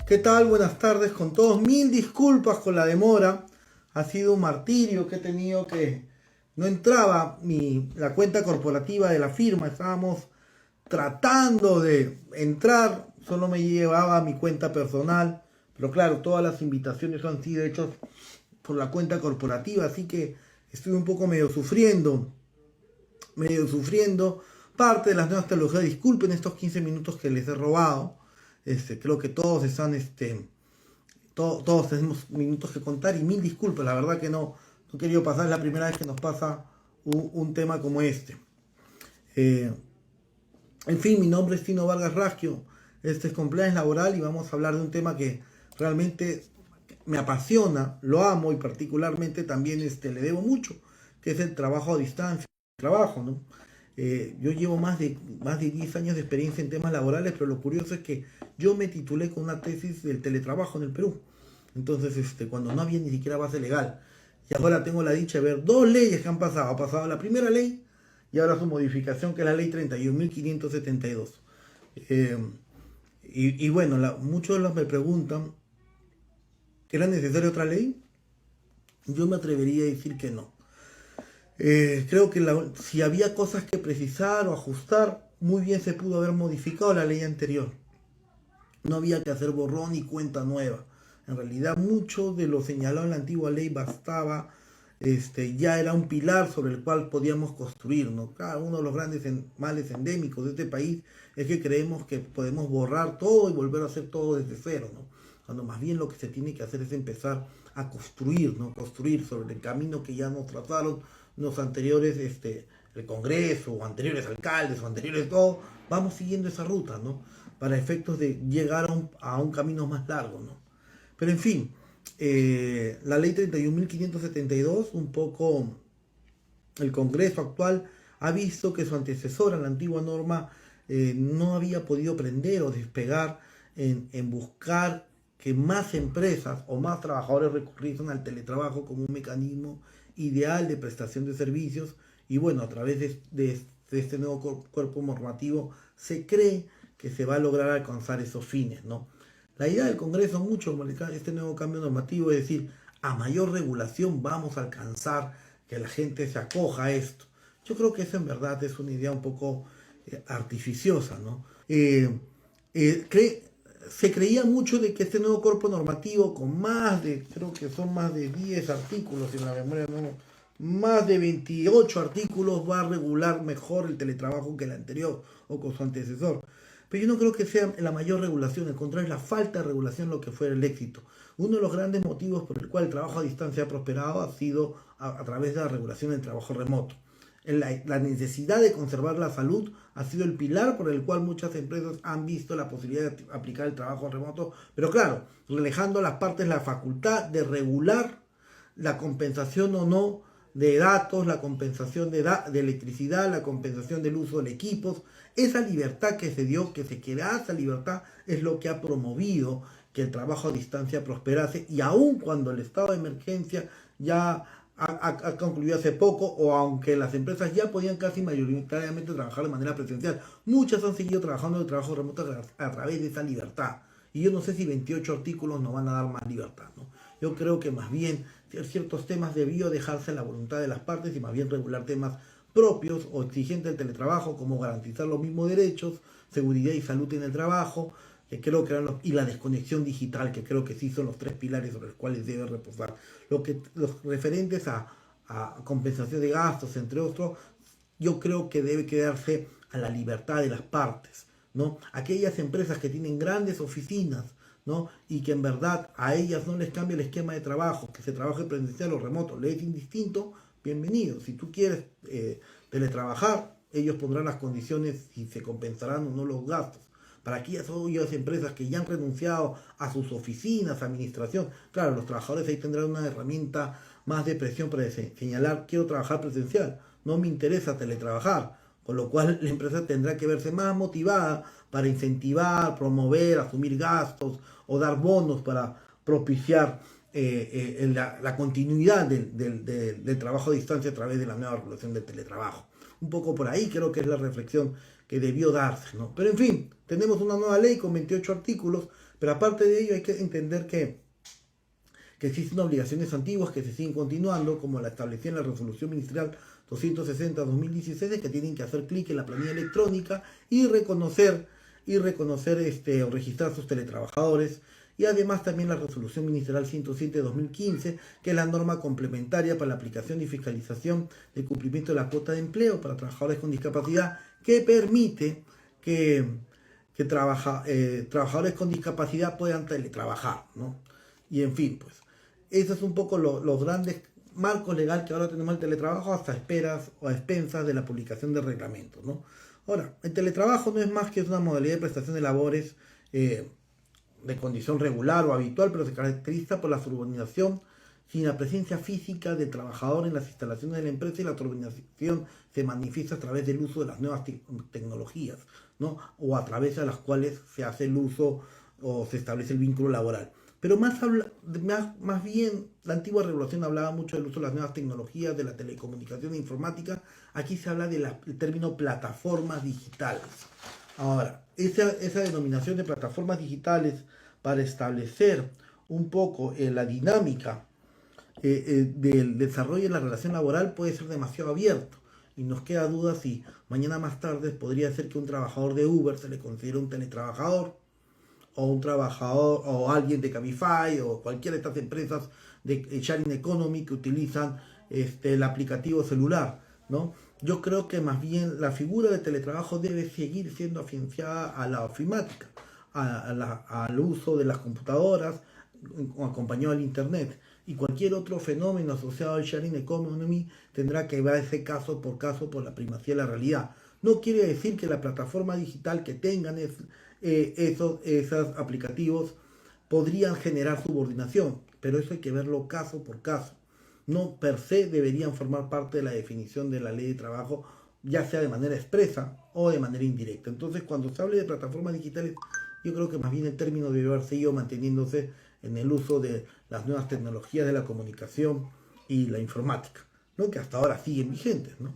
¿Qué tal? Buenas tardes con todos. Mil disculpas con la demora. Ha sido un martirio que he tenido que... No entraba la cuenta corporativa de la firma. Estábamos tratando de entrar. Solo me llevaba mi cuenta personal. Pero claro, todas las invitaciones han sido hechas por la cuenta corporativa. Así que estoy un poco medio sufriendo. Parte de las nuevas tecnologías. Disculpen estos 15 minutos que les he robado. Creo que todos están, todos tenemos minutos que contar y mil disculpas, la verdad que no he querido pasar, es la primera vez que nos pasa un tema como este. En fin, mi nombre es Tino Vargas Rasquio, este es Compliance Laboral y vamos a hablar de un tema que realmente me apasiona, lo amo y particularmente también le debo mucho, que es el trabajo a distancia, ¿no? Yo llevo más de 10 años de experiencia en temas laborales, pero lo curioso es que yo me titulé con una tesis del teletrabajo en el Perú. Entonces, cuando no había ni siquiera base legal. Y ahora tengo la dicha de ver dos leyes que han pasado. Ha pasado la primera ley y ahora su modificación, que es la ley 31.572. Y bueno, muchos de los me preguntan, ¿era necesaria otra ley? Yo me atrevería a decir que no. Creo que si había cosas que precisar o ajustar, muy bien se pudo haber modificado la ley anterior. No había que hacer borrón y cuenta nueva. En realidad, mucho de lo señalado en la antigua ley bastaba, ya era un pilar sobre el cual podíamos construir, ¿no? Uno de los grandes males endémicos de este país es que creemos que podemos borrar todo y volver a hacer todo desde cero, ¿no? Cuando más bien lo que se tiene que hacer es empezar a construir, ¿no? Construir sobre el camino que ya nos trazaron los anteriores, el Congreso, o anteriores alcaldes, o anteriores todo, vamos siguiendo esa ruta, ¿no? Para efectos de llegar a un camino más largo, ¿no? Pero en fin, la ley 31.572, un poco el Congreso actual ha visto que su antecesora, la antigua norma, no había podido prender o despegar en buscar que más empresas o más trabajadores recurriesen al teletrabajo como un mecanismo ideal de prestación de servicios. Y bueno, a través de este nuevo cuerpo normativo se cree que se va a lograr alcanzar esos fines, ¿no? La idea del Congreso mucho, este nuevo cambio normativo, es decir, a mayor regulación vamos a alcanzar que la gente se acoja a esto. Yo creo que eso en verdad es una idea un poco artificiosa, ¿no? Se creía mucho de que este nuevo cuerpo normativo, con creo que son más de 10 artículos, en la memoria no, más de 28 artículos, va a regular mejor el teletrabajo que el anterior o con su antecesor. Pero yo no creo que sea la mayor regulación, al contrario, es la falta de regulación lo que fue el éxito. Uno de los grandes motivos por el cual el trabajo a distancia ha prosperado ha sido a través de la regulación del trabajo remoto. La necesidad de conservar la salud ha sido el pilar por el cual muchas empresas han visto la posibilidad de aplicar el trabajo remoto, pero claro, relajando a las partes la facultad de regular la compensación o no de datos, la compensación de electricidad, la compensación del uso de equipos. Esa libertad que se dio, que se queda, esa libertad es lo que ha promovido que el trabajo a distancia prosperase, y aun cuando el estado de emergencia ya ha concluido hace poco, o aunque las empresas ya podían casi mayoritariamente trabajar de manera presencial, muchas han seguido trabajando de trabajo remoto a través de esa libertad. Y yo no sé si 28 artículos nos van a dar más libertad, ¿no? Yo creo que más bien ciertos temas debió dejarse a la voluntad de las partes y más bien regular temas propios o exigentes del teletrabajo, como garantizar los mismos derechos, seguridad y salud en el trabajo, que creo que y la desconexión digital, que creo que sí son los tres pilares sobre los cuales debe reposar. Los referentes a compensación de gastos, entre otros, yo creo que debe quedarse a la libertad de las partes, ¿no? Aquellas empresas que tienen grandes oficinas, ¿no? Y que en verdad a ellas no les cambia el esquema de trabajo, que se trabaje presencial o remoto, les es indistinto, bienvenido. Si tú quieres teletrabajar, ellos pondrán las condiciones y se compensarán o no los gastos. Para aquellas empresas que ya han renunciado a sus oficinas, administración, claro, los trabajadores ahí tendrán una herramienta más de presión para señalar: quiero trabajar presencial, no me interesa teletrabajar. Con lo cual la empresa tendrá que verse más motivada para incentivar, promover, asumir gastos o dar bonos para propiciar la continuidad del trabajo a distancia a través de la nueva regulación del teletrabajo. Un poco por ahí creo que es la reflexión que debió darse, ¿no? Pero en fin, tenemos una nueva ley con 28 artículos, Pero aparte de ello hay que entender que existen obligaciones antiguas que se siguen continuando, como la establecida en la Resolución Ministerial 260-2016, que tienen que hacer clic en la planilla electrónica y reconocer o registrar a sus teletrabajadores. Y además también la Resolución Ministerial 107-2015, que es la norma complementaria para la aplicación y fiscalización del cumplimiento de la cuota de empleo para trabajadores con discapacidad, que permite que trabajadores con discapacidad puedan teletrabajar, ¿no? Y en fin, pues, esos es un poco los grandes marcos legales que ahora tenemos el teletrabajo, hasta esperas o a expensas de la publicación de reglamentos, ¿no? Ahora, el teletrabajo no es más que una modalidad de prestación de labores de condición regular o habitual, pero se caracteriza por la subordinación sin la presencia física del trabajador en las instalaciones de la empresa, y la subordinación se manifiesta a través del uso de las nuevas tecnologías, ¿no? O a través de las cuales se hace el uso o se establece el vínculo laboral. Pero más bien, la antigua regulación hablaba mucho del uso de las nuevas tecnologías, de la telecomunicación e informática. Aquí se habla del término plataformas digitales. Ahora, esa denominación de plataformas digitales, para establecer un poco la dinámica del desarrollo de la relación laboral, puede ser demasiado abierto. Y nos queda duda si mañana más tarde podría ser que un trabajador de Uber se le considere un teletrabajador, o un trabajador, o alguien de Cabify, o cualquiera de estas empresas de sharing economy que utilizan el aplicativo celular, ¿no? Yo creo que más bien la figura de teletrabajo debe seguir siendo afianzada a la ofimática, al uso de las computadoras, acompañado del internet, y cualquier otro fenómeno asociado al sharing economy tendrá que verse caso por la primacía de la realidad. No quiere decir que la plataforma digital que tengan esos aplicativos podrían generar subordinación, pero eso hay que verlo caso por caso. No per se deberían formar parte de la definición de la ley de trabajo, ya sea de manera expresa o de manera indirecta. Entonces, cuando se hable de plataformas digitales, yo creo que más bien el término debe haber seguido manteniéndose en el uso de las nuevas tecnologías de la comunicación y la informática, ¿no? Que hasta ahora siguen vigentes, ¿no?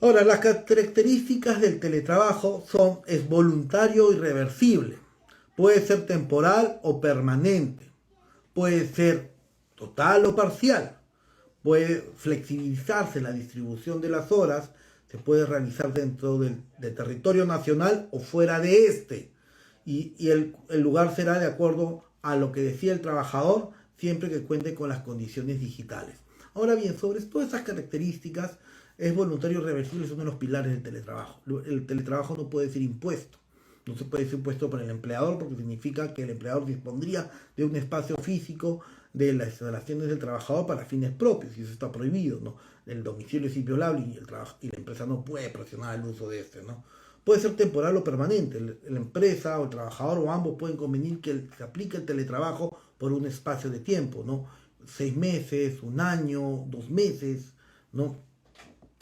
Ahora, las características del teletrabajo es voluntario y reversible. Puede ser temporal o permanente. Puede ser total o parcial. Puede flexibilizarse la distribución de las horas. Se puede realizar dentro del territorio nacional o fuera de este. Y el lugar será de acuerdo a lo que decía el trabajador, siempre que cuente con las condiciones digitales. Ahora bien, sobre todas esas características, es voluntario y reversible, es uno de los pilares del teletrabajo. El teletrabajo no puede ser impuesto. No se puede ser impuesto por el empleador, porque significa que el empleador dispondría de un espacio físico de las instalaciones del trabajador para fines propios, y eso está prohibido, ¿no? El domicilio es inviolable y la empresa no puede presionar el uso de este, ¿no? Puede ser temporal o permanente. La empresa o el trabajador o ambos pueden convenir que se aplique el teletrabajo por un espacio de tiempo, ¿no? 6 meses, 1 año, 2 meses, ¿no?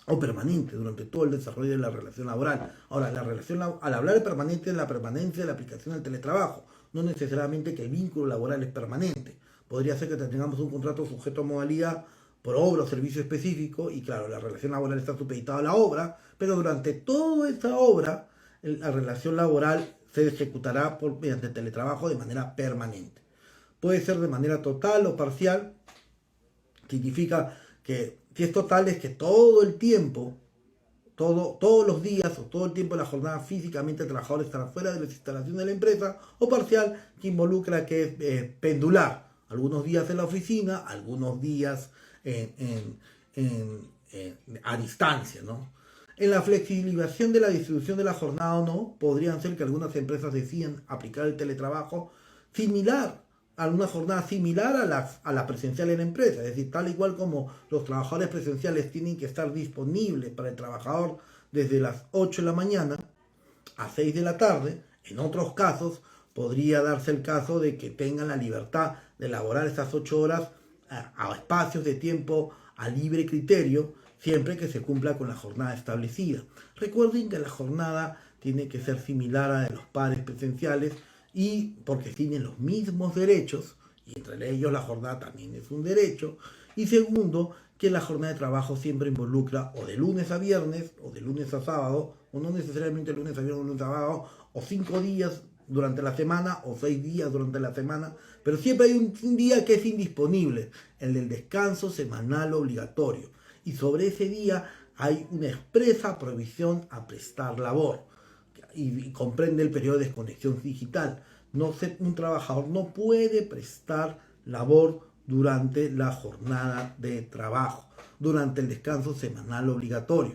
O permanente durante todo el desarrollo de la relación laboral. Ahora, al hablar de permanente, es la permanencia de la aplicación del teletrabajo, no necesariamente que el vínculo laboral es permanente. Podría ser que tengamos un contrato sujeto a modalidad por obra o servicio específico, y claro, la relación laboral está supeditada a la obra, pero durante toda esa obra, la relación laboral se ejecutará mediante teletrabajo de manera permanente. Puede ser de manera total o parcial. Significa que si es total, es que todo el tiempo, todos los días o todo el tiempo de la jornada, físicamente el trabajador estará fuera de las instalaciones de la empresa, o parcial, que involucra que es pendular. Algunos días en la oficina, algunos días a distancia, ¿no? En la flexibilización de la distribución de la jornada o no, podrían ser que algunas empresas decidan aplicar el teletrabajo similar a una jornada similar a la presencial en la empresa, es decir, tal y cual como los trabajadores presenciales tienen que estar disponibles para el trabajador desde las 8 de la mañana a 6 de la tarde. En otros casos podría darse el caso de que tengan la libertad de elaborar esas 8 horas a espacios de tiempo a libre criterio, siempre que se cumpla con la jornada establecida. Recuerden que la jornada tiene que ser similar a la de los pares presenciales, y porque tienen los mismos derechos, y entre ellos la jornada también es un derecho. Y segundo, que la jornada de trabajo siempre involucra o de lunes a viernes, o de lunes a sábado, o no necesariamente lunes a viernes o lunes a sábado, o 5 días durante la semana o 6 días durante la semana, pero siempre hay un día que es indisponible, el del descanso semanal obligatorio. Y sobre ese día hay una expresa prohibición a prestar labor y comprende el periodo de desconexión digital. Un trabajador no puede prestar labor durante la jornada de trabajo, durante el descanso semanal obligatorio,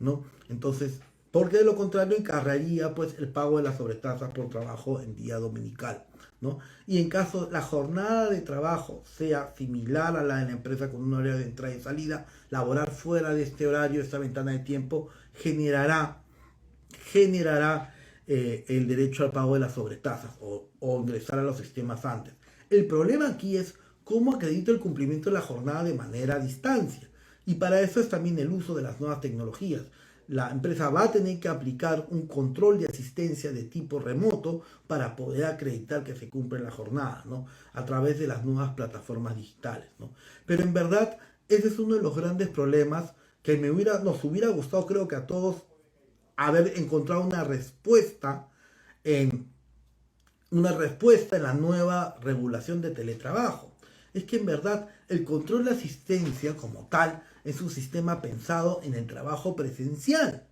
¿no? Entonces, porque de lo contrario encargaría pues el pago de las sobretasas por trabajo en día dominical, ¿no? Y en caso la jornada de trabajo sea similar a la de la empresa con un horario de entrada y salida, laborar fuera de este horario, esta ventana de tiempo, generará el derecho al pago de las sobretasas o ingresar a los sistemas antes. El problema aquí es cómo acredito el cumplimiento de la jornada de manera a distancia. Y para eso es también el uso de las nuevas tecnologías. La empresa va a tener que aplicar un control de asistencia de tipo remoto para poder acreditar que se cumple la jornada, ¿no? A través de las nuevas plataformas digitales, ¿no? Pero en verdad, ese es uno de los grandes problemas que nos hubiera gustado, creo que a todos, haber encontrado en una respuesta en la nueva regulación de teletrabajo. Es que en verdad el control de asistencia como tal es un sistema pensado en el trabajo presencial.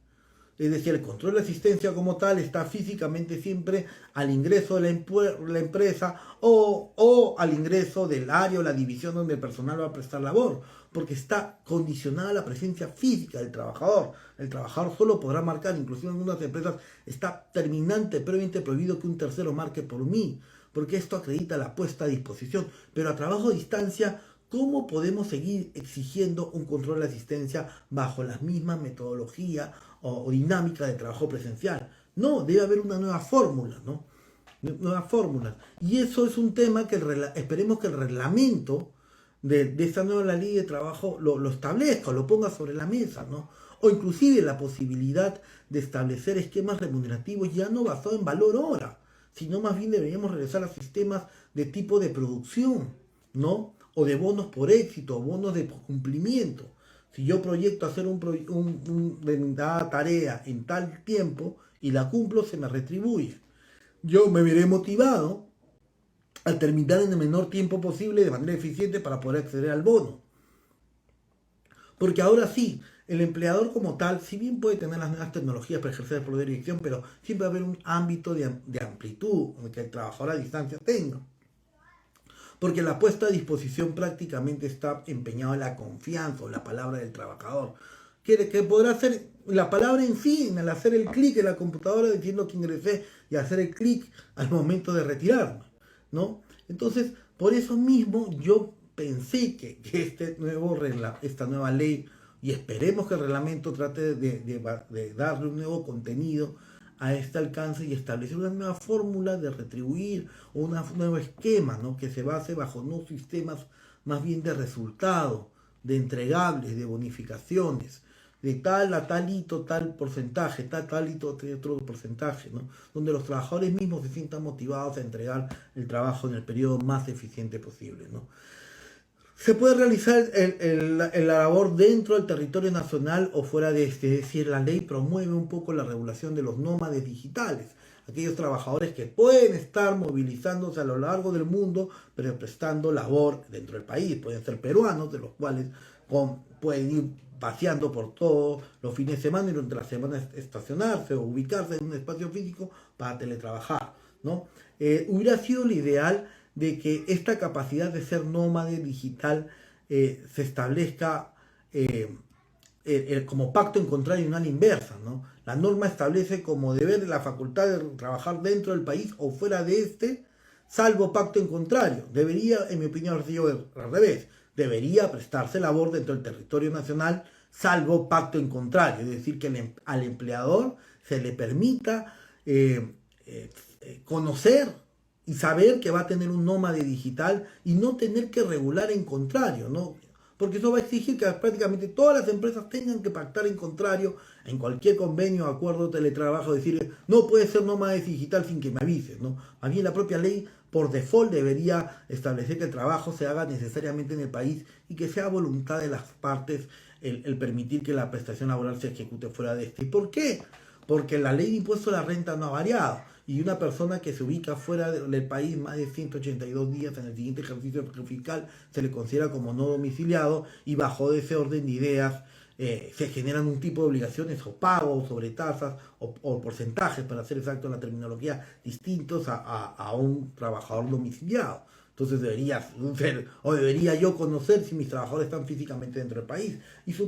Es decir, el control de asistencia como tal está físicamente siempre al ingreso de la empresa o al ingreso del área o la división donde el personal va a prestar labor, porque está condicionada a la presencia física del trabajador. El trabajador solo podrá marcar, inclusive en algunas empresas está previamente prohibido que un tercero marque por mí, porque esto acredita la puesta a disposición. Pero a trabajo a distancia, ¿cómo podemos seguir exigiendo un control de asistencia bajo las mismas metodologías o dinámica de trabajo presencial? No, debe haber una nueva fórmula, ¿no? Nuevas fórmulas. Y eso es un tema que esperemos que el reglamento de esta nueva ley de trabajo lo establezca, lo ponga sobre la mesa, ¿no? O inclusive la posibilidad de establecer esquemas remunerativos ya no basados en valor hora, sino más bien deberíamos regresar a sistemas de tipo de producción, ¿no? O de bonos por éxito, o bonos de cumplimiento. Si yo proyecto hacer una tarea en tal tiempo y la cumplo, se me retribuye. Yo me veré motivado a terminar en el menor tiempo posible de manera eficiente para poder acceder al bono. Porque ahora sí, el empleador como tal, si bien puede tener las nuevas tecnologías para ejercer el poder de dirección, pero siempre va a haber un ámbito de amplitud que el trabajador a distancia tenga. Porque la puesta a disposición prácticamente está empeñado en la confianza o la palabra del trabajador. Que podrá hacer la palabra en sí, en el hacer el clic en la computadora diciendo que ingresé y hacer el clic al momento de retirarme, ¿no? Entonces, por eso mismo yo pensé que esta nueva ley, y esperemos que el reglamento trate de darle un nuevo contenido a este alcance y establecer una nueva fórmula de retribuir o un nuevo esquema, ¿no? Que se base bajo no sistemas más bien de resultado, de entregables, de bonificaciones, de tal a tal hito, tal porcentaje, tal hito, otro porcentaje, ¿no? Donde los trabajadores mismos se sientan motivados a entregar el trabajo en el periodo más eficiente posible, ¿no? Se puede realizar la labor dentro del territorio nacional o fuera de este, es decir, la ley promueve un poco la regulación de los nómades digitales, aquellos trabajadores que pueden estar movilizándose a lo largo del mundo, pero prestando labor dentro del país. Pueden ser peruanos, de los cuales pueden ir paseando por todos los fines de semana y durante la semana estacionarse o ubicarse en un espacio físico para teletrabajar, ¿no? Hubiera sido lo ideal de que esta capacidad de ser nómade digital se establezca como pacto en contrario y no a la inversa, ¿no? La norma establece como deber la facultad de trabajar dentro del país o fuera de este, salvo pacto en contrario. Debería, en mi opinión, haber sido al revés. Debería prestarse labor dentro del territorio nacional, salvo pacto en contrario. Es decir, que al empleador se le permita conocer y saber que va a tener un nómade digital y no tener que regular en contrario, ¿no? Porque eso va a exigir que prácticamente todas las empresas tengan que pactar en contrario en cualquier convenio o acuerdo de teletrabajo, decir, no puede ser nómade digital sin que me avises, ¿no? Más bien la propia ley por default debería establecer que el trabajo se haga necesariamente en el país y que sea voluntad de las partes el permitir que la prestación laboral se ejecute fuera de este. ¿Y por qué? Porque la ley de impuesto a la renta no ha variado. y una persona que se ubica fuera del país más de 182 días en el siguiente ejercicio fiscal se le considera como no domiciliado, y bajo ese orden de ideas se generan un tipo de obligaciones o pagos sobre tasas o porcentajes, para ser exacto en la terminología, distintos a un trabajador domiciliado. Entonces debería yo conocer si mis trabajadores están físicamente dentro del país.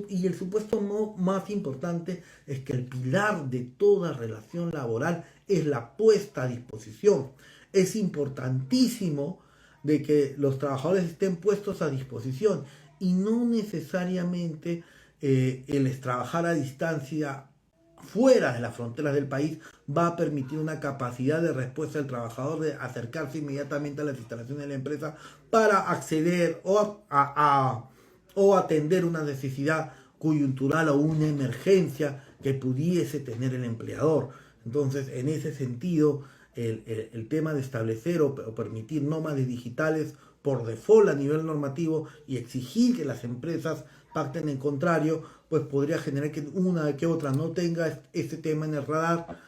Y el supuesto más importante es que el pilar de toda relación laboral es la puesta a disposición. Es importantísimo de que los trabajadores estén puestos a disposición, y no necesariamente el trabajar a distancia fuera de las fronteras del país va a permitir una capacidad de respuesta del trabajador de acercarse inmediatamente a las instalaciones de la empresa para acceder o atender una necesidad coyuntural o una emergencia que pudiese tener el empleador. Entonces, en ese sentido, el tema de establecer o permitir nómadas digitales por default a nivel normativo y exigir que las empresas pacten en contrario, pues podría generar que una que otra no tenga este tema en el radar,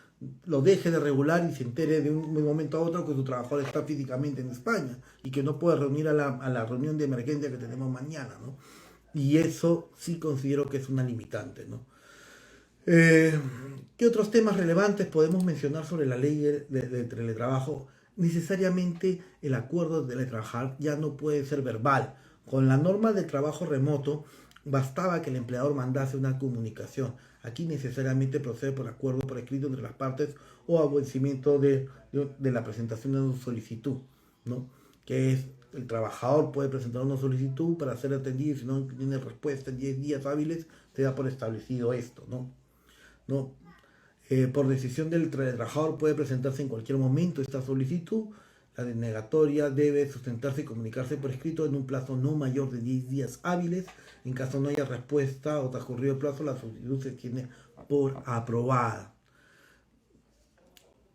lo deje de regular y se entere de un momento a otro que su trabajador está físicamente en España y que no puede reunir a la reunión de emergencia que tenemos mañana, ¿no? Y eso sí considero que es una limitante, ¿no? ¿Qué otros temas relevantes podemos mencionar sobre la ley de teletrabajo? Necesariamente el acuerdo de teletrabajar ya no puede ser verbal. Con la norma de trabajo remoto bastaba que el empleador mandase una comunicación. Aquí necesariamente procede por acuerdo por escrito entre las partes o a vencimiento de la presentación de una solicitud, ¿no? Que es, el trabajador puede presentar una solicitud para ser atendido, y si no tiene respuesta en 10 días hábiles, se da por establecido esto, ¿no? Por decisión del trabajador puede presentarse en cualquier momento esta solicitud. La denegatoria debe sustentarse y comunicarse por escrito en un plazo no mayor de 10 días hábiles. En caso no haya respuesta o transcurrido el plazo, la solicitud se tiene por aprobada.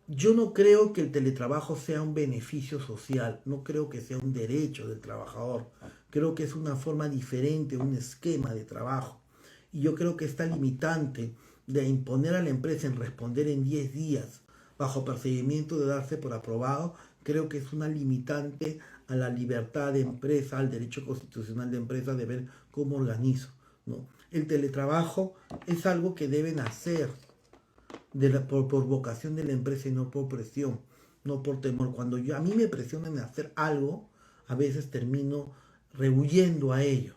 Yo no creo que el teletrabajo sea un beneficio social, no creo que sea un derecho del trabajador. Creo que es una forma diferente, un esquema de trabajo. Y yo creo que esta limitante de imponer a la empresa en responder en 10 días bajo procedimiento de darse por aprobado, creo que es una limitante a la libertad de empresa, al derecho constitucional de empresa de ver cómo organizo, ¿no? El teletrabajo es algo que deben hacer por vocación de la empresa y no por presión, no por temor. Cuando a mí me presionan a hacer algo, a veces termino rehuyendo a ello.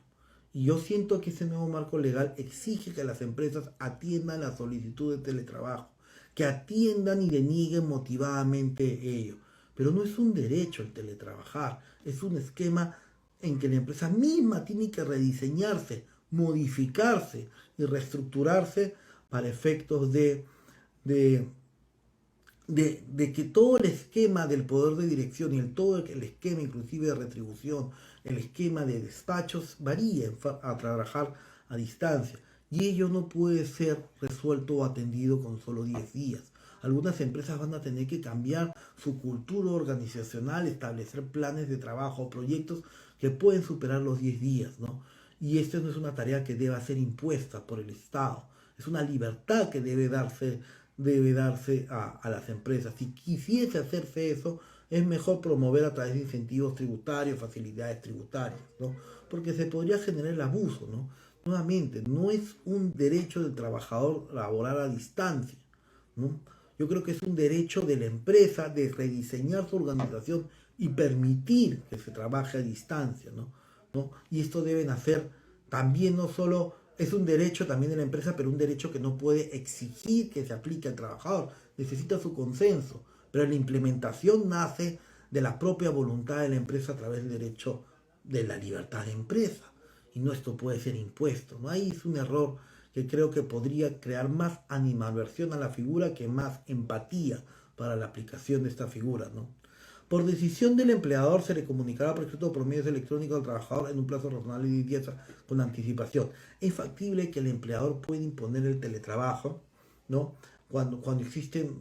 Y yo siento que ese nuevo marco legal exige que las empresas atiendan la solicitud de teletrabajo, que atiendan y denieguen motivadamente ello. Pero no es un derecho el teletrabajar, es un esquema en que la empresa misma tiene que rediseñarse, modificarse y reestructurarse para efectos de que todo el esquema del poder de dirección y todo el esquema inclusive de retribución, el esquema de despachos varía a trabajar a distancia, y ello no puede ser resuelto o atendido con solo 10 días. Algunas empresas van a tener que cambiar su cultura organizacional, establecer planes de trabajo o proyectos que pueden superar los 10 días, ¿no? Y esto no es una tarea que deba ser impuesta por el Estado, es una libertad que debe darse a las empresas. Si quisiese hacerse eso, es mejor promover a través de incentivos tributarios, facilidades tributarias, ¿no? Porque se podría generar el abuso, ¿no? Nuevamente, no es un derecho del trabajador laborar a distancia, ¿no? Yo creo que es un derecho de la empresa de rediseñar su organización y permitir que se trabaje a distancia, ¿no? Y esto deben hacer también, no solo es un derecho también de la empresa, pero un derecho que no puede exigir que se aplique al trabajador. Necesita su consenso, pero la implementación nace de la propia voluntad de la empresa a través del derecho de la libertad de empresa. Y no esto puede ser impuesto, ¿no? Ahí es un error que creo que podría crear más animadversión a la figura que más empatía para la aplicación de esta figura, ¿no? Por decisión del empleador se le comunicará por escrito por medios electrónicos al trabajador en un plazo razonable de 10 días con anticipación. Es factible que el empleador pueda imponer el teletrabajo, ¿no? Cuando existe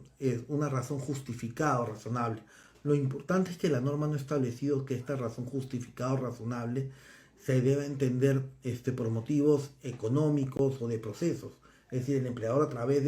una razón justificada o razonable. Lo importante es que la norma no ha establecido que esta razón justificada o razonable se debe entender por motivos económicos o de procesos. Es decir, el empleador a través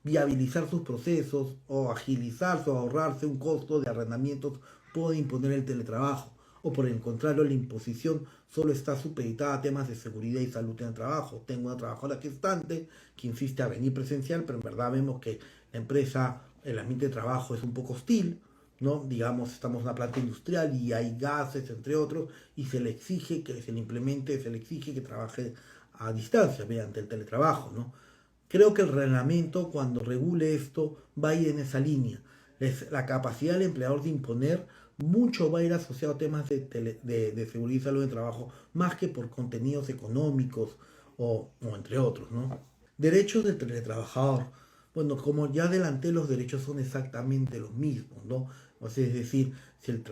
viabilizar sus procesos o agilizar o ahorrarse un costo de arrendamientos puede imponer el teletrabajo, o por el contrario la imposición solo está supeditada a temas de seguridad y salud en el trabajo. Tengo una trabajadora gestante que insiste a venir presencial, pero en verdad vemos que la empresa, el ambiente de trabajo es un poco hostil, ¿no? Digamos, estamos en una planta industrial y hay gases, entre otros, y se le exige que se le implemente, se le exige que trabaje a distancia mediante el teletrabajo, ¿no? Creo que el reglamento, cuando regule esto, va a ir en esa línea. La capacidad del empleador de imponer mucho va a ir asociado a temas de seguridad y salud de trabajo, más que por contenidos económicos o entre otros, ¿no? Derechos del teletrabajador. Bueno, como ya adelanté, los derechos son exactamente los mismos, ¿no? O sea, es decir, si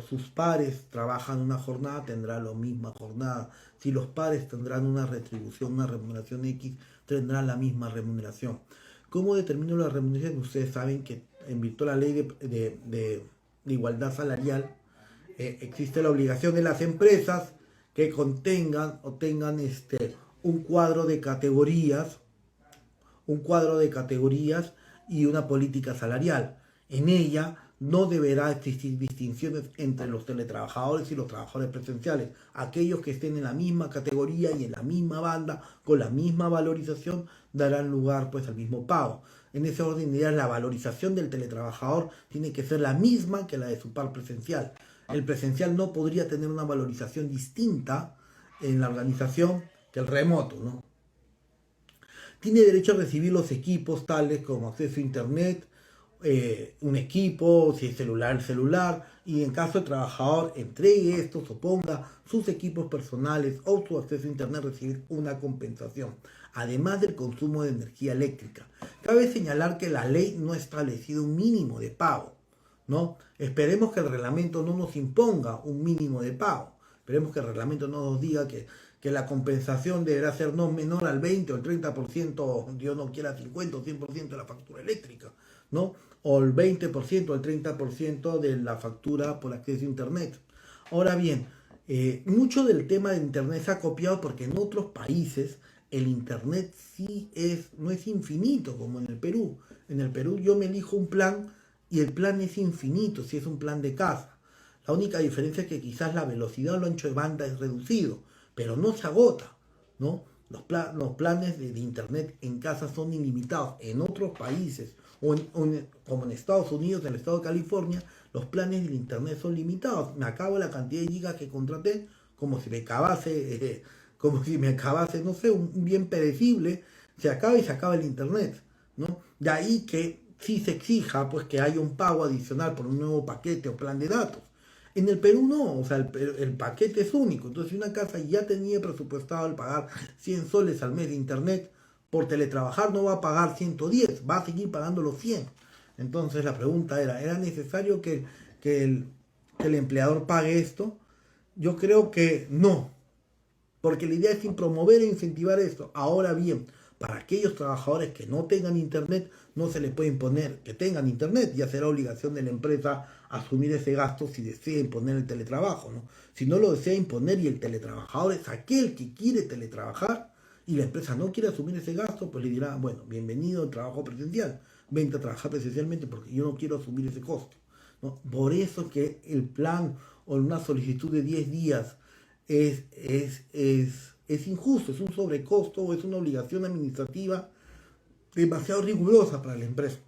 sus pares trabajan una jornada, tendrá la misma jornada. Si los pares tendrán una retribución, una remuneración X, tendrán la misma remuneración. ¿Cómo determino la remuneración? Ustedes saben que en virtud de la ley de igualdad salarial, existe la obligación de las empresas que contengan o tengan un cuadro de categorías, y una política salarial. En ella no deberá existir distinciones entre los teletrabajadores y los trabajadores presenciales. Aquellos que estén en la misma categoría y en la misma banda, con la misma valorización, darán lugar pues al mismo pago. En ese orden de ideas, la valorización del teletrabajador tiene que ser la misma que la de su par presencial. El presencial no podría tener una valorización distinta en la organización que el remoto, ¿no? Tiene derecho a recibir los equipos tales como acceso a internet, un equipo, si es celular, y en caso el trabajador entregue estos o ponga sus equipos personales o su acceso a internet, recibir una compensación, además del consumo de energía eléctrica. Cabe señalar que la ley no ha establecido un mínimo de pago, ¿no? Esperemos que el reglamento no nos imponga un mínimo de pago. Esperemos que el reglamento no nos diga que la compensación deberá ser no menor al 20 o el 30%, Dios no quiera 50 o 100% de la factura eléctrica, ¿no? O el 20% o el 30% de la factura por acceso a internet. Ahora bien, mucho del tema de internet se ha copiado porque en otros países el internet no es infinito como en el Perú. En el Perú yo me elijo un plan y el plan es infinito si es un plan de casa. La única diferencia es que quizás la velocidad o el ancho de banda es reducido, pero no se agota, ¿no? Los planes de internet en casa son ilimitados. En otros países, como en Estados Unidos, en el estado de California, los planes de internet son limitados. Me acabo la cantidad de gigas que contraté como si me acabase, no sé, un bien perecible, se acaba y se acaba el internet, ¿no? De ahí que sí se exija pues que haya un pago adicional por un nuevo paquete o plan de datos. En el Perú no, o sea, el paquete es único. Entonces, si una casa ya tenía presupuestado el pagar 100 soles al mes de internet, por teletrabajar no va a pagar 110, va a seguir pagando los 100. Entonces, la pregunta ¿era necesario que el empleador pague esto? Yo creo que no, porque la idea es promover e incentivar esto. Ahora bien, para aquellos trabajadores que no tengan internet, no se les puede imponer que tengan internet, ya será obligación de la empresa asumir ese gasto si desea imponer el teletrabajo, ¿no? Si no lo desea imponer y el teletrabajador es aquel que quiere teletrabajar y la empresa no quiere asumir ese gasto, pues le dirá, bueno, bienvenido al trabajo presencial, vente a trabajar presencialmente porque yo no quiero asumir ese costo, ¿no? Por eso que el plan o una solicitud de 10 días es injusto, es un sobrecosto o es una obligación administrativa demasiado rigurosa para la empresa.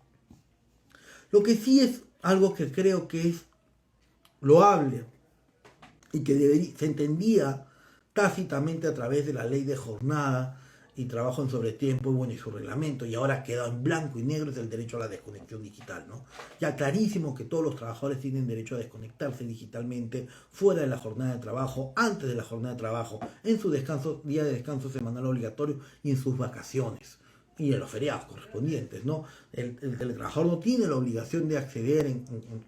Lo que sí es algo que creo que es loable y que se entendía tácitamente a través de la ley de jornada y trabajo en sobretiempo, bueno, y su reglamento, y ahora queda en blanco y negro, es el derecho a la desconexión digital, ¿no? Ya clarísimo que todos los trabajadores tienen derecho a desconectarse digitalmente fuera de la jornada de trabajo, antes de la jornada de trabajo, en su día de descanso semanal obligatorio y en sus vacaciones y en los feriados correspondientes, ¿no? El teletrabajador no tiene la obligación de acceder,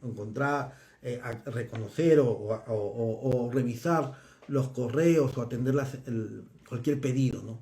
encontrar, a reconocer o revisar los correos o atender cualquier pedido, ¿no?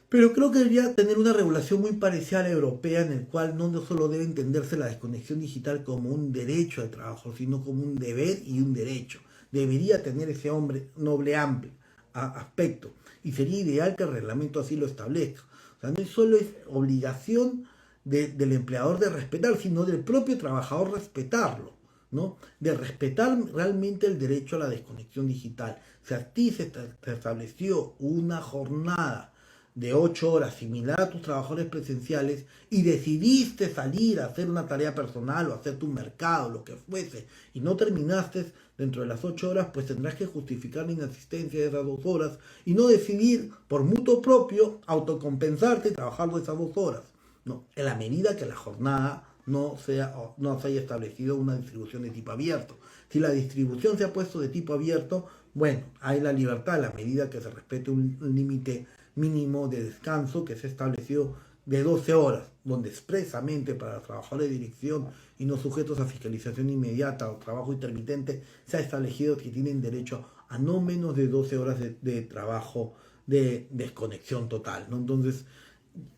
Pero creo que debería tener una regulación muy parecida a la europea, en el cual no solo debe entenderse la desconexión digital como un derecho de trabajo, sino como un deber y un derecho. Debería tener ese noble amplio aspecto, y sería ideal que el reglamento así lo establezca. O sea, no solo es obligación del empleador de respetar, sino del propio trabajador respetarlo, ¿no? De respetar realmente el derecho a la desconexión digital. Si a ti se estableció una jornada de 8 horas similar a tus trabajadores presenciales y decidiste salir a hacer una tarea personal o hacer tu mercado, lo que fuese, y no terminaste dentro de las 8 horas, pues tendrás que justificar la inasistencia de esas 2 horas y no decidir por mutuo propio autocompensarte y trabajar de esas 2 horas. No, en la medida que la jornada no se haya establecido una distribución de tipo abierto. Si la distribución se ha puesto de tipo abierto, bueno, hay la libertad en la medida que se respete un límite mínimo de descanso que se estableció de 12 horas, donde expresamente para los trabajadores de dirección y no sujetos a fiscalización inmediata o trabajo intermitente se ha establecido que tienen derecho a no menos de 12 horas de trabajo de desconexión total, ¿no? Entonces,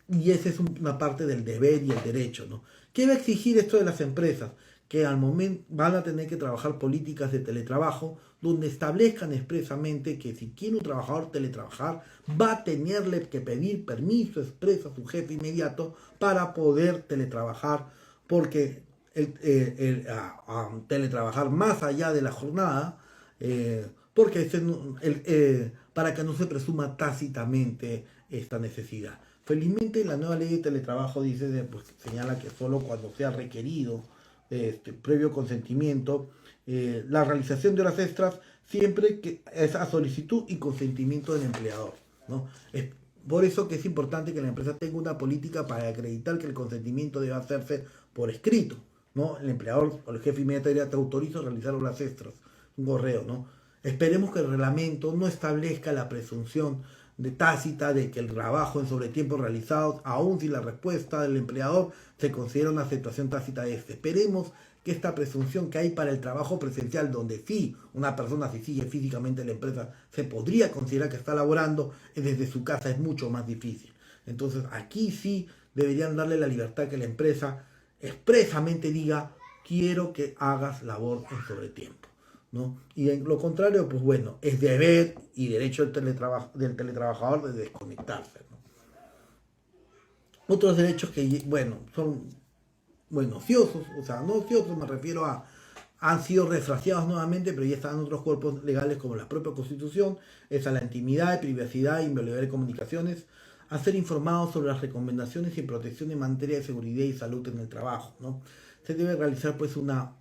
y esa es una parte del deber y el derecho, ¿no? ¿Qué va a exigir esto de las empresas? Que al momento van a tener que trabajar políticas de teletrabajo donde establezcan expresamente que si quiere un trabajador teletrabajar va a tenerle que pedir permiso expreso a su jefe inmediato para poder teletrabajar, porque teletrabajar más allá de la jornada, porque para que no se presuma tácitamente esta necesidad. Felizmente la nueva ley de teletrabajo dice, pues, señala que solo cuando sea requerido previo consentimiento, la realización de horas extras siempre que es a solicitud y consentimiento del empleador, ¿no? Es por eso que es importante que la empresa tenga una política para acreditar que el consentimiento debe hacerse por escrito, ¿no? El empleador o el jefe inmediato te autoriza a realizar horas extras, un correo, ¿no? Esperemos que el reglamento no establezca la presunción de tácita de que el trabajo en sobretiempo realizado, aun si la respuesta del empleador se considera una aceptación tácita de este. Esperemos que esta presunción que hay para el trabajo presencial, donde sí, una persona si sigue físicamente en la empresa se podría considerar que está laborando, desde su casa es mucho más difícil. Entonces aquí sí deberían darle la libertad que la empresa expresamente diga, quiero que hagas labor en sobretiempo, ¿no? Y en lo contrario, pues bueno, es deber y derecho del teletrabajador de desconectarse, ¿no? Otros derechos que, bueno, son, bueno, ociosos, o sea, no ociosos, me refiero a, han sido refraseados nuevamente, pero ya están en otros cuerpos legales como la propia Constitución, es a la intimidad, privacidad, inviolabilidad de comunicaciones, a ser informados sobre las recomendaciones y protección en materia de seguridad y salud en el trabajo, ¿no? Se debe realizar pues una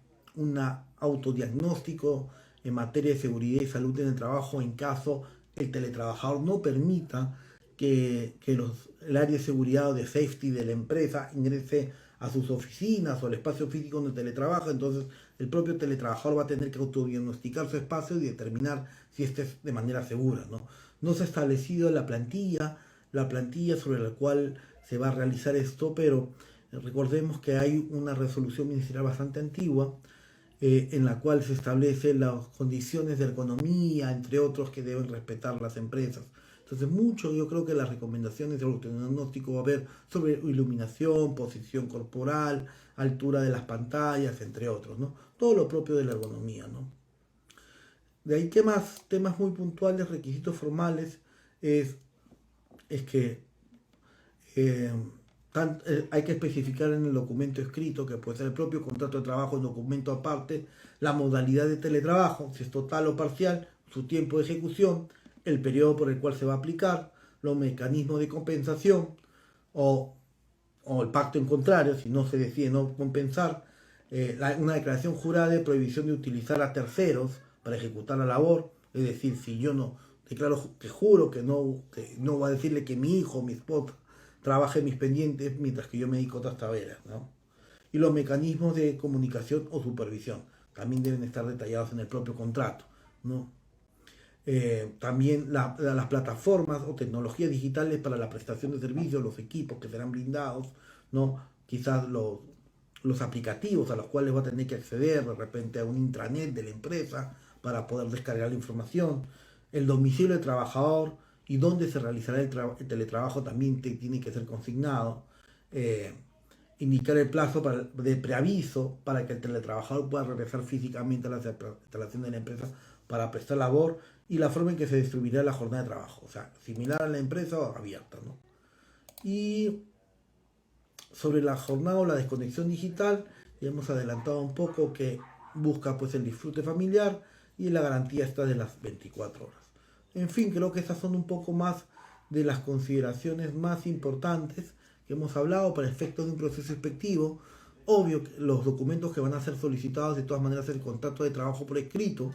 autodiagnóstico en materia de seguridad y salud en el trabajo en caso el teletrabajador no permita que el área de seguridad o de safety de la empresa ingrese a sus oficinas o al espacio físico donde teletrabaja. Entonces el propio teletrabajador va a tener que autodiagnosticar su espacio y determinar si este es de manera segura, ¿no? No se ha establecido la plantilla sobre la cual se va a realizar esto, pero recordemos que hay una resolución ministerial bastante antigua en la cual se establecen las condiciones de ergonomía, entre otros, que deben respetar las empresas. Entonces, yo creo que las recomendaciones de autodiagnóstico va a haber sobre iluminación, posición corporal, altura de las pantallas, entre otros, ¿no? Todo lo propio de la ergonomía, ¿no? De ahí, ¿qué más? Temas muy puntuales, requisitos formales, es que hay que especificar en el documento escrito, que puede ser el propio contrato de trabajo, el documento aparte, la modalidad de teletrabajo, si es total o parcial, su tiempo de ejecución, el periodo por el cual se va a aplicar, los mecanismos de compensación o el pacto en contrario, si no se decide no compensar, una declaración jurada de prohibición de utilizar a terceros para ejecutar la labor, es decir, si yo no declaro que juro que no va a decirle que mi hijo, mi esposa, trabaje mis pendientes mientras que yo me dedico a otras tareas, ¿no? Y los mecanismos de comunicación o supervisión también deben estar detallados en el propio contrato, ¿no? También las plataformas o tecnologías digitales para la prestación de servicios, los equipos que serán blindados, ¿no? Quizás los aplicativos a los cuales va a tener que acceder de repente a un intranet de la empresa para poder descargar la información, el domicilio del trabajador y dónde se realizará el teletrabajo también tiene que ser consignado, indicar el plazo de preaviso para que el teletrabajador pueda regresar físicamente a la instalación de la empresa para prestar labor y la forma en que se distribuirá la jornada de trabajo, o sea, similar a la empresa o abierta, ¿no? Y Sobre la jornada o la desconexión digital, ya hemos adelantado un poco que busca pues el disfrute familiar y la garantía está de las 24 horas. En fin, creo que esas son un poco más de las consideraciones más importantes que hemos hablado para efectos de un proceso inspectivo. Obvio que los documentos que van a ser solicitados, de todas maneras, el contrato de trabajo por escrito,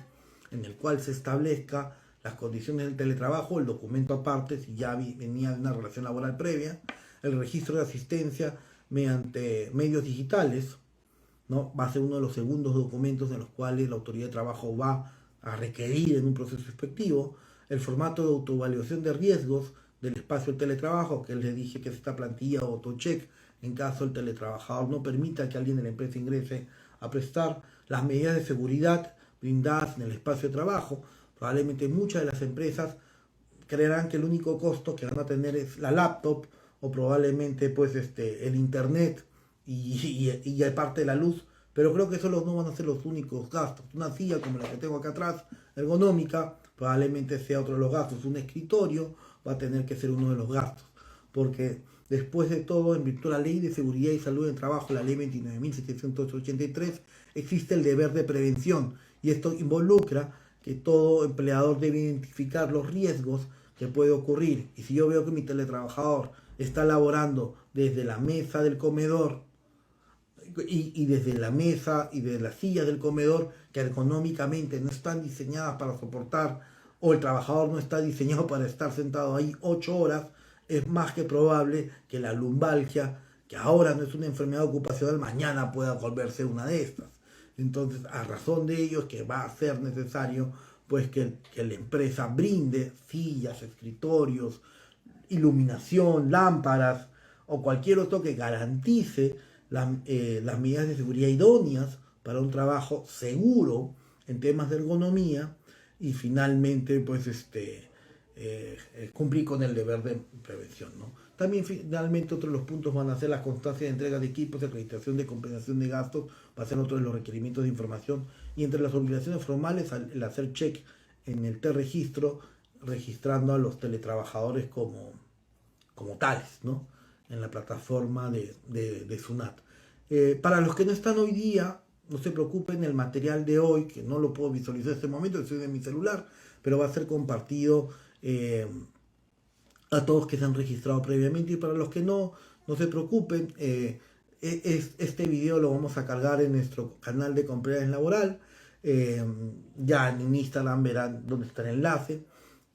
en el cual se establezca las condiciones del teletrabajo, el documento aparte, si ya venía de una relación laboral previa, el registro de asistencia mediante medios digitales, ¿no? Va a ser uno de los segundos documentos en los cuales la autoridad de trabajo va a requerir en un proceso inspectivo, el formato de autoevaluación de riesgos del espacio del teletrabajo, que les dije que es esta plantilla o autocheck en caso el teletrabajador no permita que alguien de la empresa ingrese a prestar, las medidas de seguridad brindadas en el espacio de trabajo. Probablemente muchas de las empresas creerán que el único costo que van a tener es la laptop o probablemente pues el internet y aparte de la luz, pero creo que esos no van a ser los únicos gastos. Una silla como la que tengo acá atrás, ergonómica, probablemente sea otro de los gastos. Un escritorio va a tener que ser uno de los gastos, porque después de todo, en virtud de la Ley de Seguridad y Salud en el Trabajo, la Ley 29.783, existe el deber de prevención, y esto involucra que todo empleador debe identificar los riesgos que puede ocurrir. Y si yo veo que mi teletrabajador está laborando desde la mesa del comedor y desde la mesa y de las sillas del comedor, que ergonómicamente no están diseñadas para soportar, o el trabajador no está diseñado para estar sentado ahí 8 horas, es más que probable que la lumbalgia, que ahora no es una enfermedad ocupacional, mañana pueda volverse una de estas. Entonces, a razón de ello es que va a ser necesario pues que la empresa brinde sillas, escritorios, iluminación, lámparas o cualquier otro que garantice las medidas de seguridad idóneas para un trabajo seguro en temas de ergonomía y finalmente pues cumplir con el deber de prevención, ¿no? También finalmente otro de los puntos van a ser las constancias de entrega de equipos, acreditación de compensación de gastos, va a ser otro de los requerimientos de información, y entre las obligaciones formales el hacer check en el T-registro, registrando a los teletrabajadores como tales, ¿no? En la plataforma de SUNAT. Para los que no están hoy día, no se preocupen, el material de hoy, que no lo puedo visualizar en este momento, estoy en mi celular, pero va a ser compartido a todos que se han registrado previamente, y para los que no se preocupen, este video lo vamos a cargar en nuestro canal de Compliance Laboral. Ya en Instagram verán dónde está el enlace,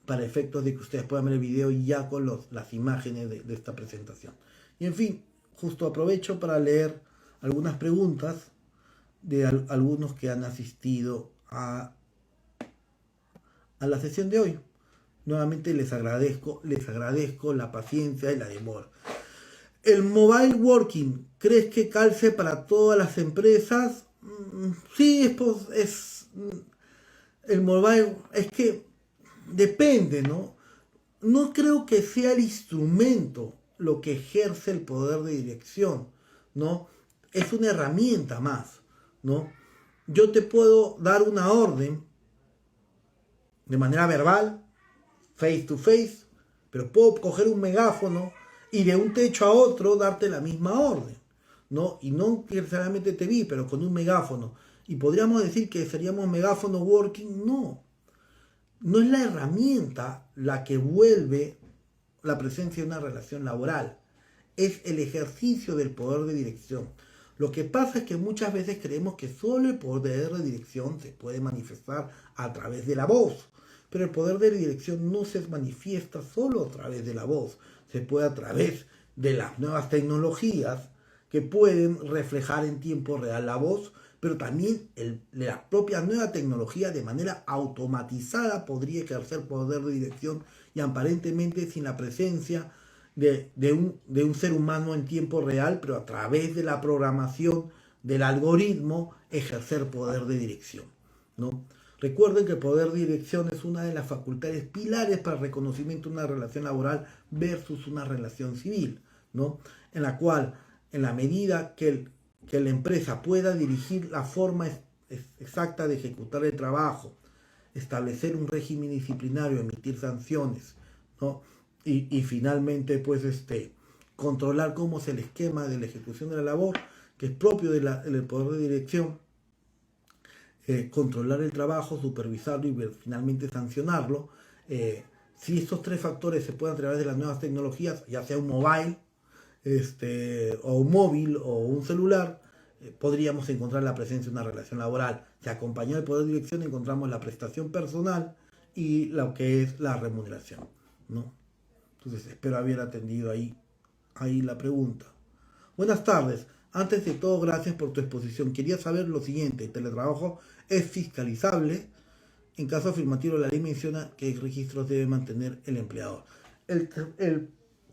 para efectos de que ustedes puedan ver el video ya con las imágenes de esta presentación. Y en fin, justo aprovecho para leer algunas preguntas de algunos que han asistido a la sesión de hoy. Nuevamente les agradezco la paciencia y la demora. ¿El mobile working crees que calce para todas las empresas? Sí, el mobile, es que depende, ¿no? No creo que sea el instrumento lo que ejerce el poder de dirección, ¿no? Es una herramienta más, ¿no? Yo te puedo dar una orden de manera verbal, face to face, pero puedo coger un megáfono y de un techo a otro darte la misma orden, ¿no? Y no necesariamente te vi, pero con un megáfono. Y podríamos decir que seríamos megáfono working, no. No es la herramienta la que vuelve la presencia de una relación laboral, es el ejercicio del poder de dirección. Lo que pasa es que muchas veces creemos que solo el poder de dirección se puede manifestar a través de la voz, pero el poder de dirección no se manifiesta solo a través de la voz, se puede a través de las nuevas tecnologías que pueden reflejar en tiempo real la voz, pero también la propia nueva tecnología de manera automatizada podría ejercer poder de dirección, y aparentemente sin la presencia de un ser humano en tiempo real, pero a través de la programación del algoritmo ejercer poder de dirección, ¿no? Recuerden que el poder de dirección es una de las facultades pilares para el reconocimiento de una relación laboral versus una relación civil, ¿no? En la cual, en la medida que la empresa pueda dirigir la forma exacta de ejecutar el trabajo, establecer un régimen disciplinario, emitir sanciones, ¿no? Y finalmente, pues, controlar cómo es el esquema de la ejecución de la labor, que es propio del poder de dirección, controlar el trabajo, supervisarlo y finalmente sancionarlo. Si estos tres factores se pueden a través de las nuevas tecnologías, ya sea un mobile, o un móvil o un celular, podríamos encontrar la presencia de una relación laboral. Si acompañado del poder de dirección encontramos la prestación personal y lo que es la remuneración, ¿no? Entonces espero haber atendido ahí la pregunta. Buenas tardes. Antes de todo, gracias por tu exposición. Quería saber lo siguiente. ¿El teletrabajo es fiscalizable? En caso afirmativo, la ley menciona que registros debe mantener el empleador.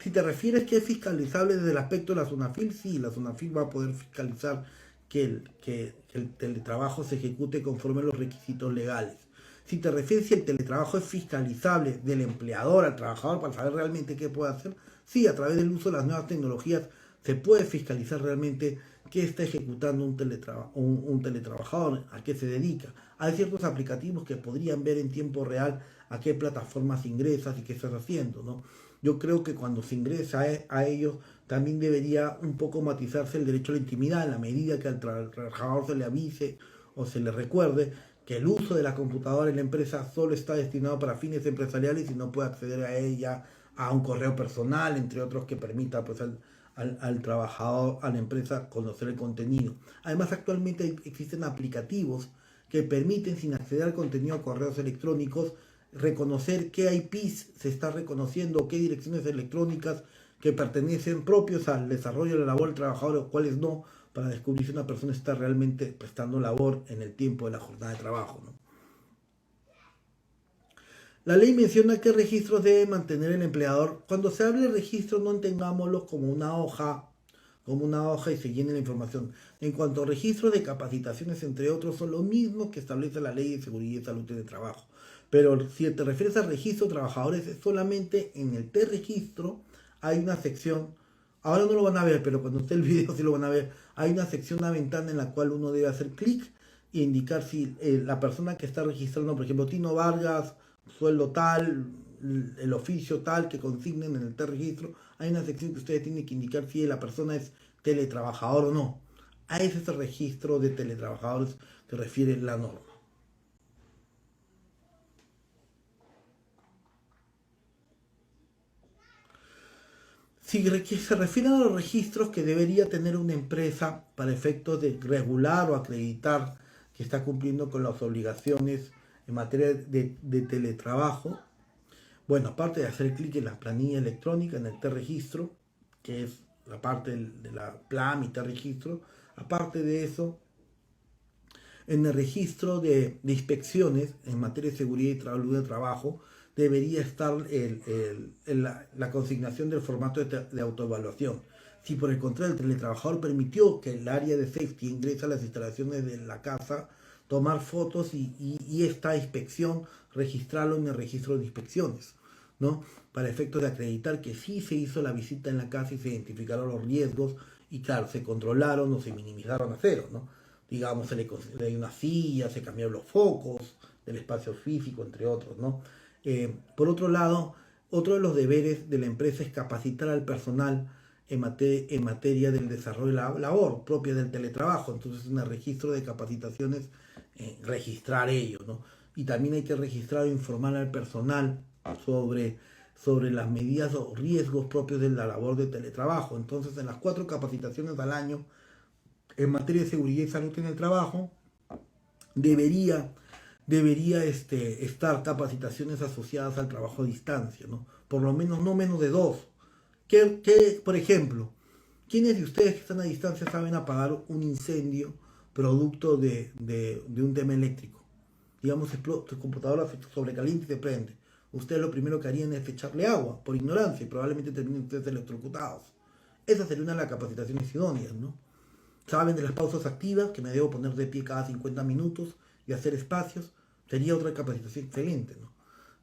Si te refieres que es fiscalizable desde el aspecto de la SUNAFIL, sí, la SUNAFIL va a poder fiscalizar que el teletrabajo se ejecute conforme a los requisitos legales. Si te refieres si el teletrabajo es fiscalizable del empleador al trabajador para saber realmente qué puede hacer, sí, a través del uso de las nuevas tecnologías se puede fiscalizar realmente qué está ejecutando un teletrabajador, a qué se dedica. Hay ciertos aplicativos que podrían ver en tiempo real a qué plataformas ingresas y qué estás haciendo, ¿no? Yo creo que cuando se ingresa a ellos también debería un poco matizarse el derecho a la intimidad en la medida que al trabajador se le avise o se le recuerde que el uso de la computadora en la empresa solo está destinado para fines empresariales y no puede acceder a ella a un correo personal, entre otros, que permita pues al trabajador, a la empresa, conocer el contenido. Además, actualmente existen aplicativos que permiten, sin acceder al contenido a correos electrónicos, reconocer qué IPs se está reconociendo, qué direcciones electrónicas que pertenecen propios al desarrollo de la labor del trabajador o cuáles no, para descubrir si una persona está realmente prestando labor en el tiempo de la jornada de trabajo, ¿no? La ley menciona qué registros debe mantener el empleador. Cuando se hable de registros, no entendámoslos como una hoja y se llene la información. En cuanto a registros de capacitaciones, entre otros, son lo mismo que establece la Ley de Seguridad y Salud en el Trabajo. Pero si te refieres al registro de trabajadores, solamente en el T-Registro hay una sección, ahora no lo van a ver, pero cuando esté el video sí lo van a ver, hay una sección, una ventana en la cual uno debe hacer clic e indicar si la persona que está registrando, por ejemplo, Tino Vargas, sueldo tal, el oficio tal que consignen en el T-Registro, hay una sección que ustedes tienen que indicar si la persona es teletrabajador o no. A ese es el registro de teletrabajadores que refiere la norma. Si se refieren a los registros que debería tener una empresa para efectos de regular o acreditar que está cumpliendo con las obligaciones en materia de teletrabajo, bueno, aparte de hacer clic en la planilla electrónica, en el T-Registro, que es la parte de la PLAM y T-Registro, aparte de eso, en el registro de inspecciones en materia de seguridad y salud de trabajo, debería estar la consignación del formato de autoevaluación. Si por el contrario el teletrabajador permitió que el área de safety ingrese a las instalaciones de la casa, tomar fotos y esta inspección registrarlo en el registro de inspecciones, ¿no? Para efectos de acreditar que sí se hizo la visita en la casa y se identificaron los riesgos y claro, se controlaron o se minimizaron a cero, ¿no? Digamos, se le dio una silla, se cambiaron los focos del espacio físico, entre otros, ¿no? Por otro lado, otro de los deberes de la empresa es capacitar al personal en materia del desarrollo de la labor propia del teletrabajo. Entonces, en el registro de capacitaciones, registrar ello, ¿no? Y también hay que registrar e informar al personal sobre las medidas o riesgos propios de la labor de teletrabajo. Entonces, en las 4 capacitaciones al año en materia de seguridad y salud en el trabajo, debería estar capacitaciones asociadas al trabajo a distancia, ¿no? Por lo menos, no menos de 2. Por ejemplo, ¿quiénes de ustedes que están a distancia saben apagar un incendio producto de un tema eléctrico? Digamos, tu computadora se sobrecalienta y se prende. Ustedes lo primero que harían es echarle agua, por ignorancia, y probablemente terminen ustedes electrocutados. Esa sería una de las capacitaciones idóneas, ¿no? Saben de las pausas activas, que me debo poner de pie cada 50 minutos y hacer espacios, sería otra capacitación excelente, ¿no?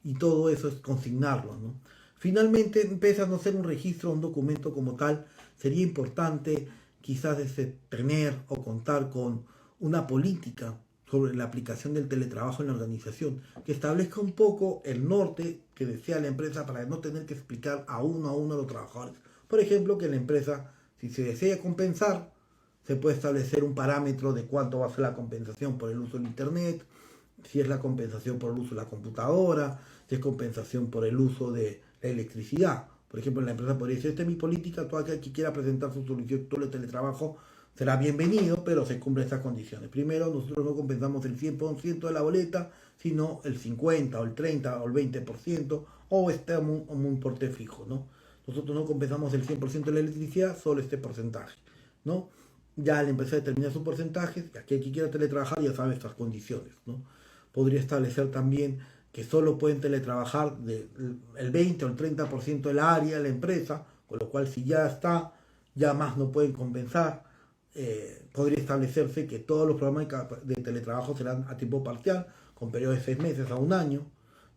Y todo eso es consignarlo, ¿no? Finalmente, empieza a no ser un registro, un documento como tal, sería importante quizás tener o contar con una política sobre la aplicación del teletrabajo en la organización, que establezca un poco el norte que desea la empresa para no tener que explicar a uno a los trabajadores Por ejemplo, que la empresa, si se desea compensar, se puede establecer un parámetro de cuánto va a ser la compensación por el uso del Internet, si es la compensación por el uso de la computadora, si es compensación por el uso de la electricidad. Por ejemplo, la empresa podría decir, esta es mi política, todo aquel que quiera presentar su solicitud de teletrabajo será bienvenido, pero se cumplen estas condiciones. Primero, nosotros no compensamos el 100% de la boleta, sino el 50% o el 30% o el 20%, o un importe fijo, ¿no? Nosotros no compensamos el 100% de la electricidad, solo este porcentaje, ¿no? Ya la empresa determina sus porcentajes, y aquel que quiera teletrabajar ya sabe estas condiciones, ¿no? Podría establecer también que solo pueden teletrabajar el 20 o el 30% del área de la empresa, con lo cual si ya está, ya más no pueden compensar. Podría establecerse que todos los programas de teletrabajo serán a tiempo parcial, con periodos de 6 meses a un año,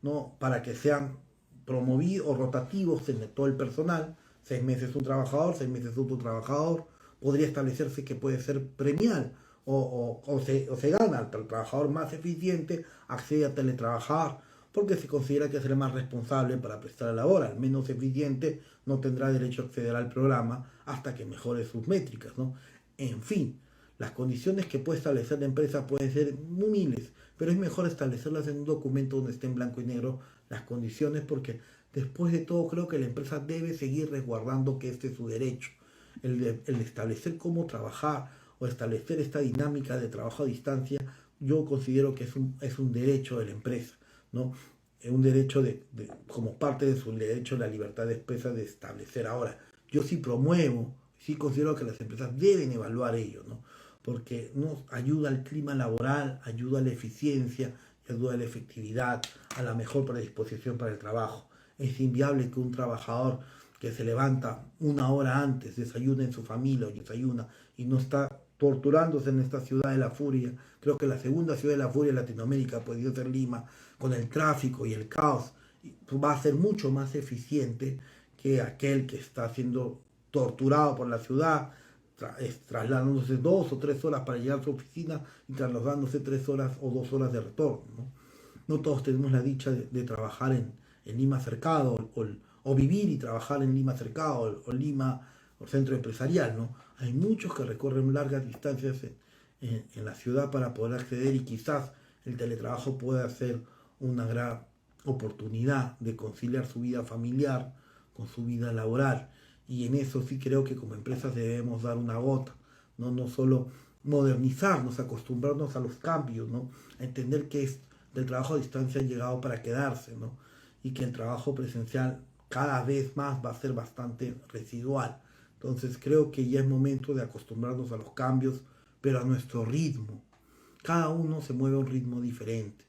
¿no? Para que sean promovidos o rotativos en todo el personal, 6 meses un trabajador, 6 meses otro trabajador. Podría establecerse que puede ser premial o se gana al trabajador más eficiente, accede a teletrabajar, porque se considera que es el más responsable para prestar la labor. Al menos eficiente no tendrá derecho a acceder al programa hasta que mejore sus métricas, ¿no? En fin, las condiciones que puede establecer la empresa pueden ser muy miles, pero es mejor establecerlas en un documento donde esté en blanco y negro las condiciones, porque después de todo creo que la empresa debe seguir resguardando que este es su derecho. El establecer cómo trabajar o establecer esta dinámica de trabajo a distancia, yo considero que es un derecho de la empresa, ¿no? Es un derecho como parte de su derecho a la libertad de empresa de establecer. Ahora, yo sí promuevo, sí considero que las empresas deben evaluar ello, ¿no? Porque nos ayuda al clima laboral, ayuda a la eficiencia, ayuda a la efectividad, a la mejor predisposición para el trabajo. Es inviable que un trabajador que se levanta una hora antes, desayuna en su familia o desayuna y no está torturándose en esta ciudad de la furia. Creo que la segunda ciudad de la furia en Latinoamérica podría ser Lima, con el tráfico y el caos, va a ser mucho más eficiente que aquel que está siendo torturado por la ciudad, trasladándose 2 o 3 horas para llegar a su oficina y trasladándose 3 horas o 2 horas de retorno, ¿no? No todos tenemos la dicha de trabajar en Lima Cercado o vivir y trabajar en Lima Cercado o Lima o centro empresarial, ¿no? Hay muchos que recorren largas distancias en la ciudad para poder acceder, y quizás el teletrabajo pueda ser una gran oportunidad de conciliar su vida familiar con su vida laboral. Y en eso sí creo que como empresas debemos dar una gota, no solo modernizarnos, acostumbrarnos a los cambios, ¿no? A entender que el trabajo a distancia ha llegado para quedarse, ¿no? Y que el trabajo presencial cada vez más va a ser bastante residual. Entonces creo que ya es momento de acostumbrarnos a los cambios, pero a nuestro ritmo. Cada uno se mueve a un ritmo diferente,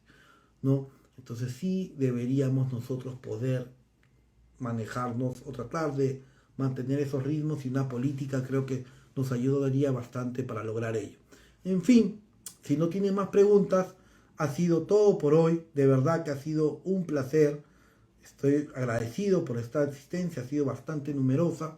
¿no? Entonces sí deberíamos nosotros poder manejarnos o tratar de mantener esos ritmos, y una política creo que nos ayudaría bastante para lograr ello. En fin, si no tienen más preguntas, ha sido todo por hoy. De verdad que ha sido un placer. Estoy agradecido por esta asistencia, ha sido bastante numerosa.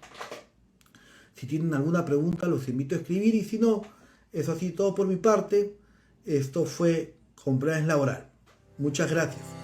Si tienen alguna pregunta, los invito a escribir, y si no, es así todo por mi parte. Esto fue Compliance Laboral. Muchas gracias.